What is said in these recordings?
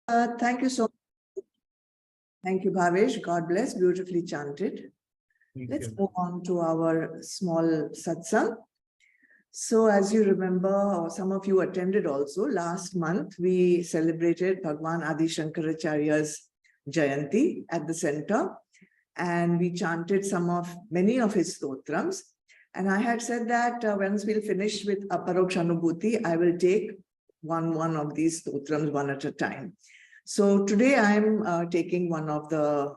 Thank you so much. Thank you, Bhavesh. God bless. Beautifully chanted. Let's move on to our small satsang. So as you remember, or some of you attended also, last month we celebrated Bhagwan Adi Shankaracharya's Jayanti at the center, and we chanted many of his stotrams. And I had said that once we'll finish with Aparokshanubhuti, I will take one of these stotrams one at a time. So today I'm taking one of the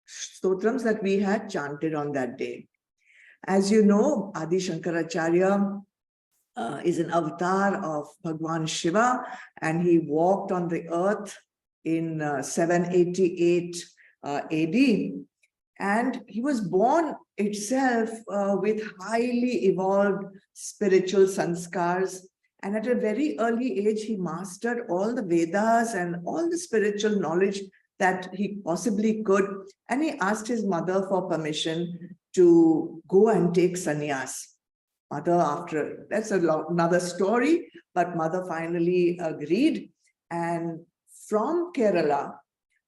stotrams that we had chanted on that day. As you know, Adi Shankaracharya is an avatar of Bhagwan Shiva, and he walked on the earth in 788 AD. And he was born itself with highly evolved spiritual sanskars. And at a very early age, he mastered all the Vedas and all the spiritual knowledge that he possibly could. And he asked his mother for permission to go and take sannyas. Mother, that's another story, but mother finally agreed. And from Kerala,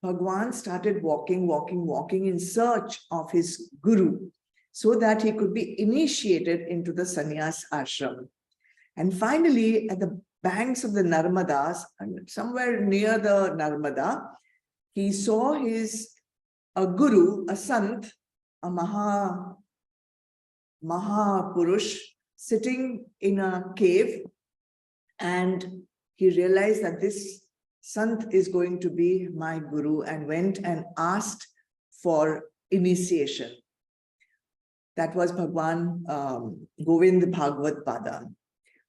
Bhagwan started walking in search of his guru so that he could be initiated into the sannyas ashram. And finally, at the banks of the Narmadas, and somewhere near the Narmada, he saw a guru, a sant, a Mahapurush, sitting in a cave, and he realized that this Sant is going to be my guru, and went and asked for initiation. That was Bhagwan Govind Bhagavad Pada.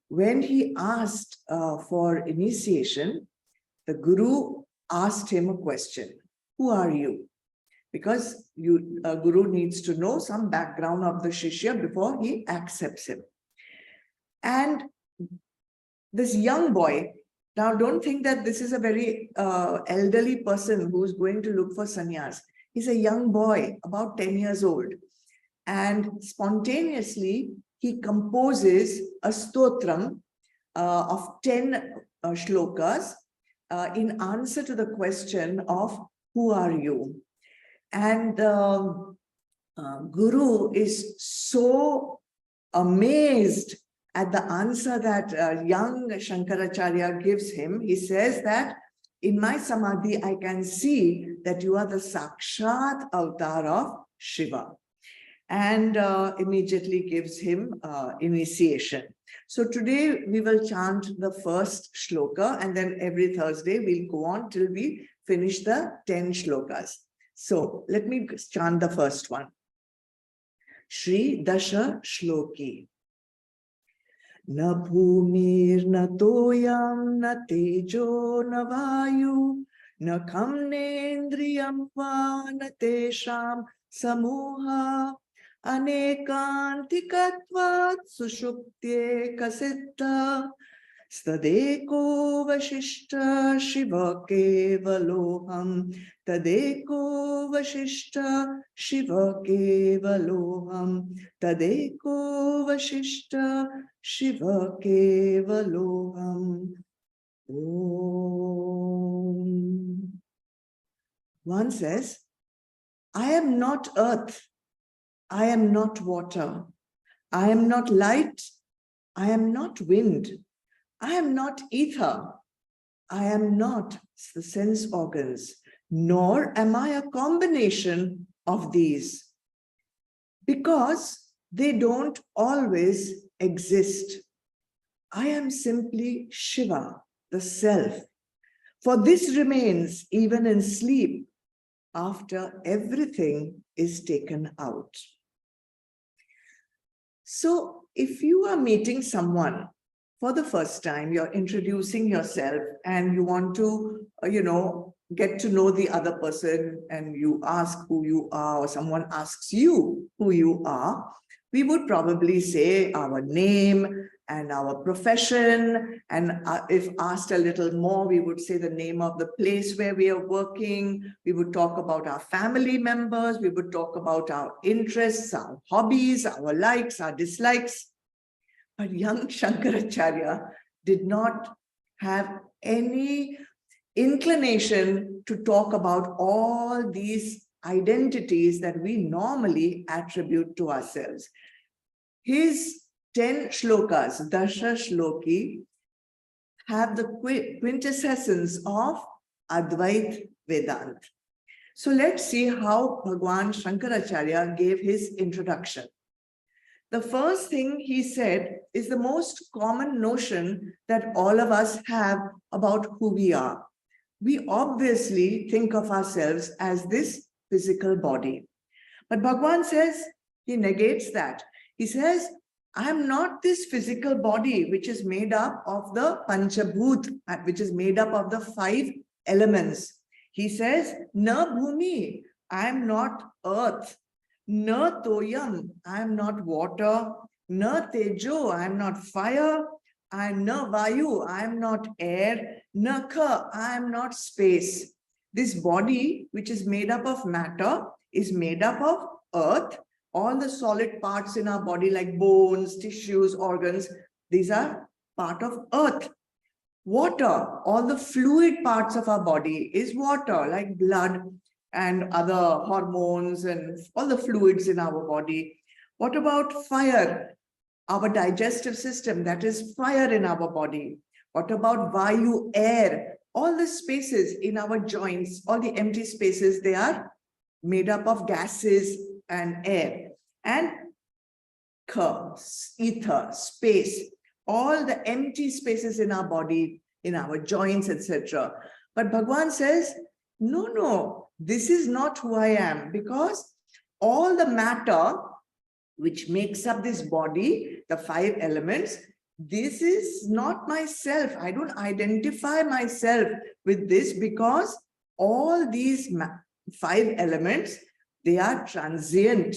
When he asked for initiation, the guru asked him a question. Who are you? Because a guru needs to know some background of the Shishya before he accepts him. And this young boy, now don't think that this is a very elderly person who's going to look for sannyas. He's a young boy, about 10 years old. And spontaneously, he composes a stotram of 10 shlokas in answer to the question of who are you? And Guru is so amazed at the answer that young Shankaracharya gives him. He says that in my samadhi, I can see that you are the Sakshat avatar of Shiva. And immediately gives him initiation. So today we will chant the first shloka, and then every Thursday we'll go on till we finish the 10 shlokas. So let me chant the first one. Shri Dasashloki. Na bhumir na toyam na tejo na vayu na kamnendriyam va na tesham samuha anekantikatvat sushuptye kasiddha stadeko vashishta shiva kevaloham tadeko vashishta shiva kevaloham tadeko vashishta shiva kevaloham. Om. One says, I am not earth, I am not water, I am not light, I am not wind, I am not ether, I am not the sense organs, nor am I a combination of these, because they don't always exist. I am simply Shiva, the self, for this remains even in sleep after everything is taken out. So if you are meeting someone for the first time, you're introducing yourself and you want to, get to know the other person, and you ask who you are, or someone asks you who you are, we would probably say our name and our profession. And if asked a little more, we would say the name of the place where we are working. We would talk about our family members. We would talk about our interests, our hobbies, our likes, our dislikes. But young Shankaracharya did not have any inclination to talk about all these identities that we normally attribute to ourselves. His 10 shlokas, Dasashloki, have the quintessence of Advait Vedanta. So let's see how Bhagwan Shankaracharya gave his introduction. The first thing he said is the most common notion that all of us have about who we are. We obviously think of ourselves as this physical body. But Bhagwan says, he negates that. He says, I am not this physical body, which is made up of the Panchabhut, which is made up of the 5 elements. He says, Na Bhumi, I am not earth. Na Toyam, I am not water. Na Tejo, I am not fire. I am na Vayu, I am not air. Na Kha, I am not space. This body, which is made up of matter, is made up of earth. All the solid parts in our body like bones, tissues, organs, these are part of earth. Water, all the fluid parts of our body is water, like blood and other hormones and all the fluids in our body. What about fire? Our digestive system, that is fire in our body. What about Vayu, air? All the spaces in our joints, all the empty spaces, they are made up of gases and air. And ether, space, all the empty spaces in our body, in our joints, etc. But Bhagwan says, no, this is not who I am, because all the matter which makes up this body, the 5 elements, this is not myself. I don't identify myself with this, because all these 5 elements, they are transient,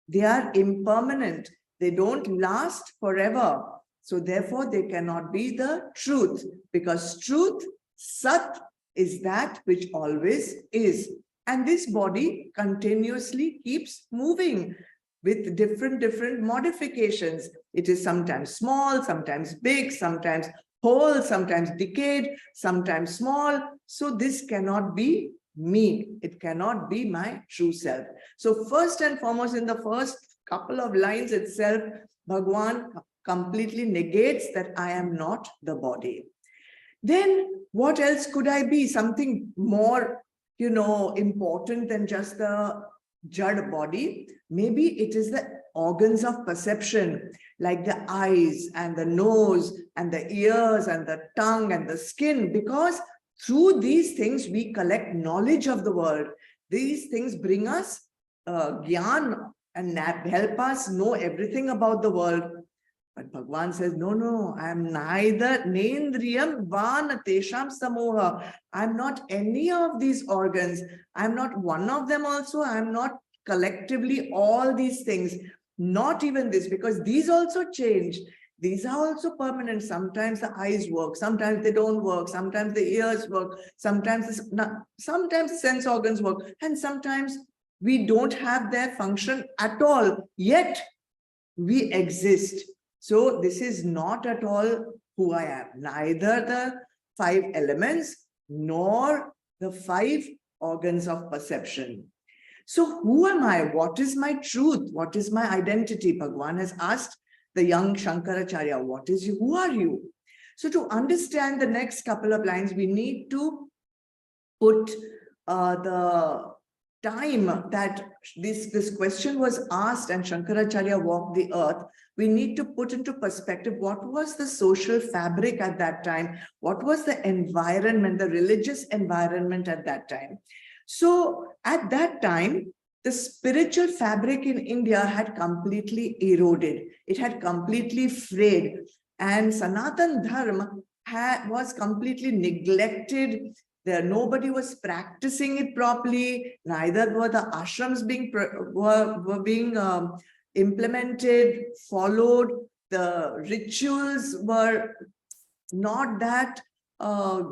they are impermanent, they don't last forever. So therefore, they cannot be the truth, because truth, Sat, is that which always is. And this body continuously keeps moving with different modifications. It is sometimes small, sometimes big, sometimes whole, sometimes decayed, sometimes small. So this cannot be me. It cannot be my true self. So first and foremost, in the first couple of lines itself, Bhagwan completely negates that I am not the body. Then what else could I be? Something more, important than just the Jad body. Maybe it is the organs of perception, like the eyes and the nose and the ears and the tongue and the skin, because through these things we collect knowledge of the world. These things bring us gyan and help us know everything about the world. But Bhagwan says, no, I am neither nendriyam van tesham samoha. I am not any of these organs. I am not one of them also. I am not collectively all these things. Not even this, because these also change. These are also permanent. Sometimes the eyes work, sometimes they don't work, sometimes the ears work, sometimes the sense organs work, and sometimes we don't have their function at all, yet we exist. So this is not at all who I am, neither the 5 elements nor the 5 organs of perception. So who am I? What is my truth? What is my identity? Bhagwan has asked the young Shankaracharya, what is you? Who are you? So to understand the next couple of lines, we need to put the time that this question was asked and Shankaracharya walked the earth. We need to put into perspective what was the social fabric at that time, what was the environment, the religious environment at that time. So at that time, the spiritual fabric in India had completely eroded. It had completely frayed, and Sanatan Dharma was completely neglected. Nobody was practicing it properly. Neither were the ashrams being implemented, followed. The rituals were not that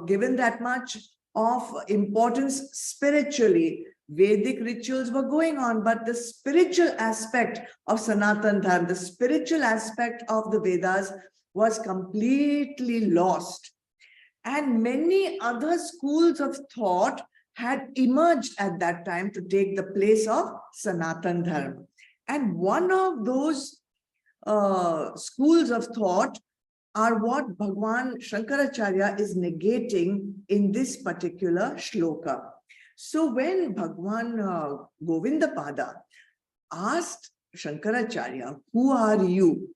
given that much of importance spiritually. Vedic rituals were going on, but the spiritual aspect of Sanatan Dharma, the spiritual aspect of the Vedas was completely lost. And many other schools of thought had emerged at that time to take the place of Sanatan Dharma. And one of those schools of thought are what Bhagwan Shankaracharya is negating in this particular shloka. So when Bhagwan Govindapada asked Shankaracharya, who are you?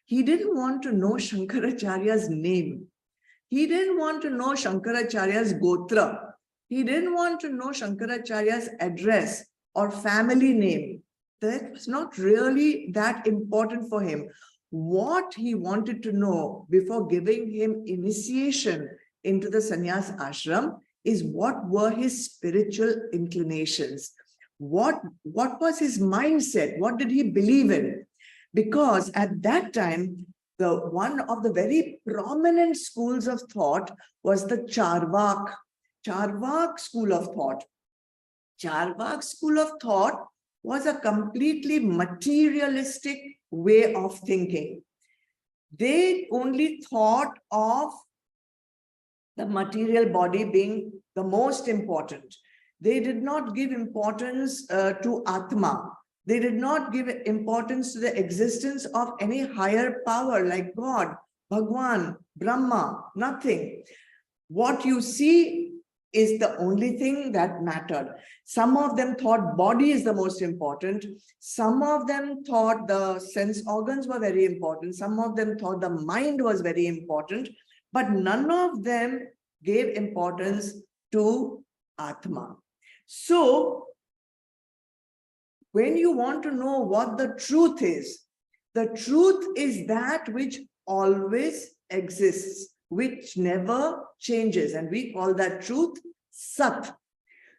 He didn't want to know Shankaracharya's name. He didn't want to know Shankaracharya's gotra. He didn't want to know Shankaracharya's address or family name. That was not really that important for him. What he wanted to know before giving him initiation into the sannyas ashram is what were his spiritual inclinations. What was his mindset? What did he believe in? Because at that time, one of the very prominent schools of thought was the Charvak school of thought. Charvak school of thought was a completely materialistic way of thinking. They only thought of the material body being the most important. They did not give importance to Atma. They did not give importance to the existence of any higher power like God, Bhagwan, Brahma, nothing. What you see is the only thing that mattered. Some of them thought body is the most important. Some of them thought the sense organs were very important. Some of them thought the mind was very important, but none of them gave importance to Atma. So, when you want to know what the truth is that which always exists, which never changes, and we call that truth Sat.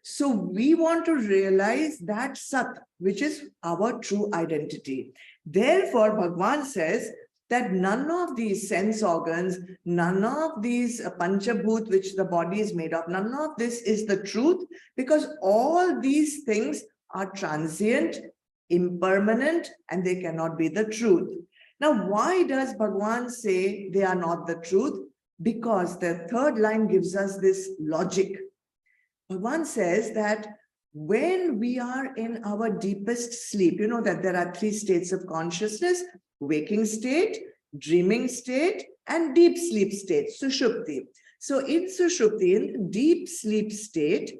So we want to realize that Sat, which is our true identity. Therefore, Bhagwan says that none of these sense organs, none of these panchabhut, which the body is made of, none of this is the truth, because all these things are transient, impermanent, and they cannot be the truth. Now, why does Bhagwan say they are not the truth? Because the third line gives us this logic. Bhagwan says that when we are in our deepest sleep, you know that there are three states of consciousness: waking state, dreaming state, and deep sleep state, Sushupti. So in Sushupti, in deep sleep state,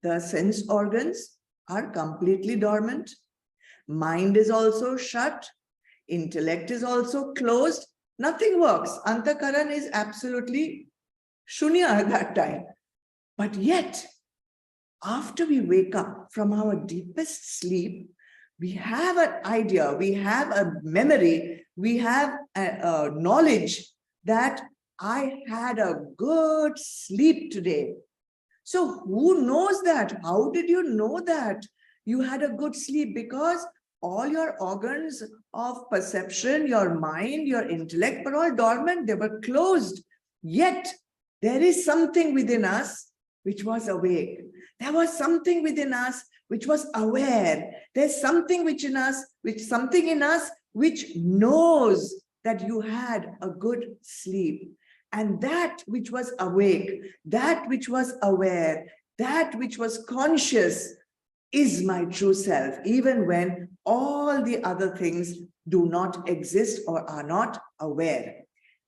the sense organs are completely dormant. Mind is also shut. Intellect is also closed. Nothing works. Antakaran is absolutely shunya at that time. But yet, after we wake up from our deepest sleep, we have an idea, we have a memory, we have a knowledge that I had a good sleep today. So who knows that? How did you know that you had a good sleep? Because all your organs of perception, your mind, your intellect were all dormant, they were closed. Yet there is something within us which was awake. There was something within us which was aware. There's something in us which knows that you had a good sleep. And that which was awake, that which was aware, that which was conscious is my true self, even when all the other things do not exist or are not aware.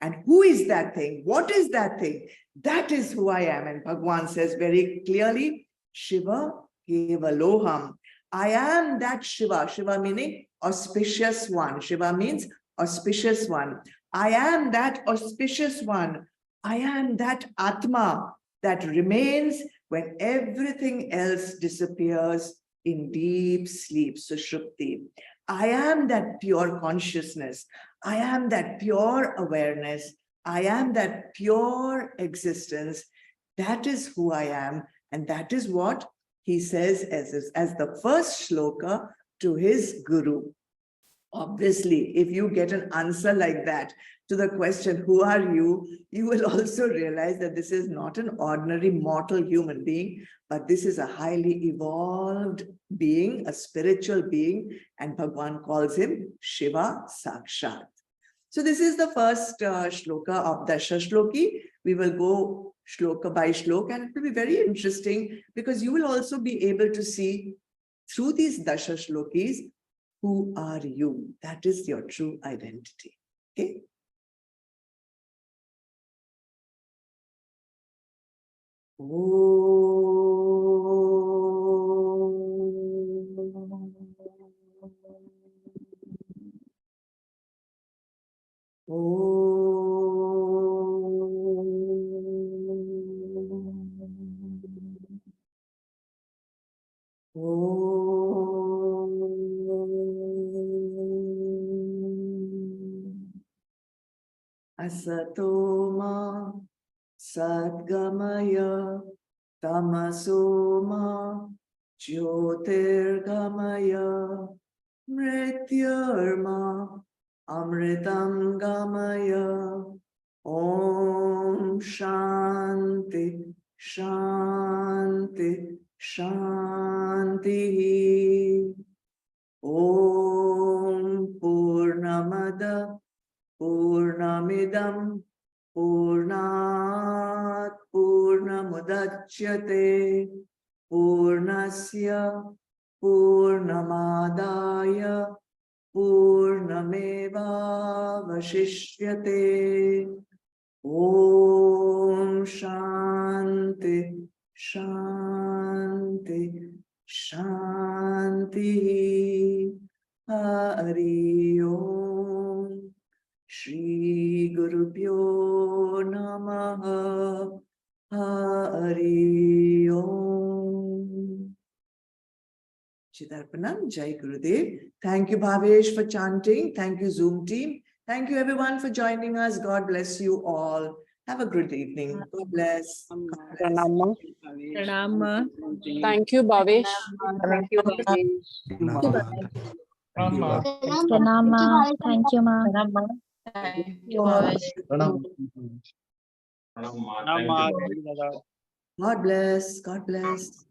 And who is that thing? What is that thing? That is who I am. And Bhagwan says very clearly, Shiva Kevaloham. I am that Shiva. Shiva meaning auspicious one. Shiva means auspicious one. I am that auspicious one. I am that Atma that remains when everything else disappears in deep sleep, Sushupti. I am that pure consciousness. I am that pure awareness. I am that pure existence. That is who I am. And that is what he says as the first shloka to his guru. Obviously, if you get an answer like that to the question, who are you? You will also realize that this is not an ordinary mortal human being, but this is a highly evolved being, a spiritual being, and Bhagwan calls him Shiva Sakshat. So this is the first shloka of Dasashloki. We will go shloka by shloka, and it will be very interesting because you will also be able to see through these Dasashlokis, who are you? That is your true identity. Okay. Asatoma Sadgamaya Tamasoma Jyotirgamaya Mrityarma Amritam Gamaya Om Shanti Shanti Shanti Om Purnamada Purnamidam Purnat Purnamudachyate Purnasya Purnamadaya Purnameva Vashishyate. Om Shanti Shanti Shanti. Hari Om. Shri Guru Pyo Namaha. Hari Om. Chidarpanam, Jai Gurudev. Thank you, Bhavesh, for chanting. Thank you, Zoom team. Thank you, everyone, for joining us. God bless you all. Have a good evening. God bless. God bless. Pranama. Pranama. Thank you, Bhavesh. Thank you, Bhavesh. Pranama. Thank you, Ma. Thank you, Bhavesh. God bless. God bless.